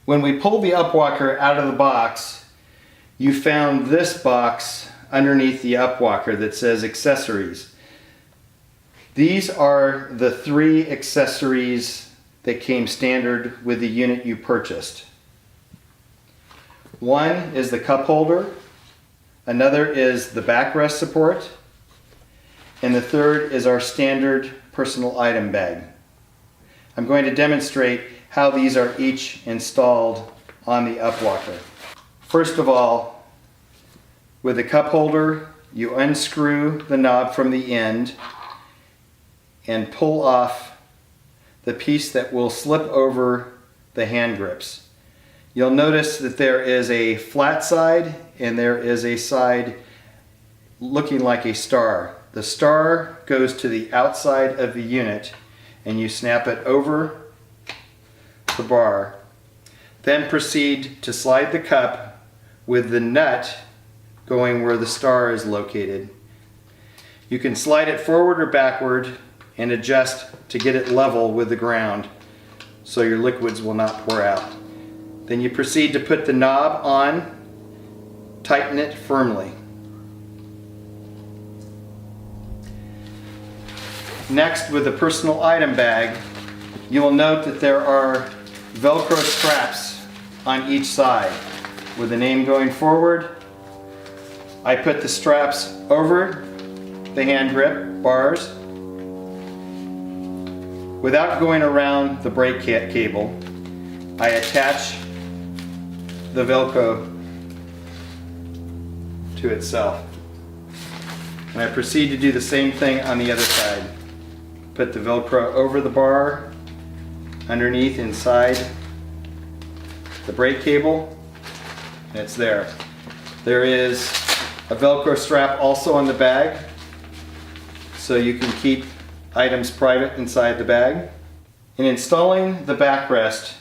When we pulled the UPWalker out of the box, you found this box underneath the UPWalker that says accessories. These are the 3 accessories that came standard with the unit you purchased. One is the cup holder, another is the backrest support, and the third is our standard personal item bag. I'm going to demonstrate how these are each installed on the UPWalker. First of all, with the cup holder, you unscrew the knob from the end and pull off the piece that will slip over the hand grips. You'll notice that there is a flat side and there is a side looking like a star. The star goes to the outside of the unit and you snap it over the bar. Then proceed to slide the cup with the nut going where the star is located. You can slide it forward or backward and adjust to get it level with the ground so your liquids will not pour out. Then you proceed to put the knob on, tighten it firmly. Next, with the personal item bag, you will note that there are Velcro straps on each side. With the name going forward, I put the straps over the hand grip bars without going around the brake cable. I attach the Velcro to itself. And I proceed to do the same thing on the other side. Put the Velcro over the bar, underneath, inside the brake cable, and it's there. There is a Velcro strap also on the bag, so you can keep items private inside the bag. In installing the backrest,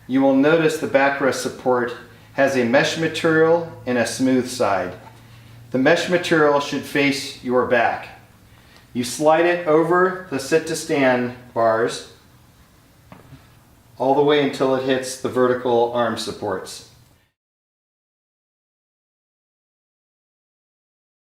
you will notice the backrest support has a mesh material and a smooth side. The mesh material should face your back. You slide it over the sit-to-stand bars all the way until it hits the vertical arm supports.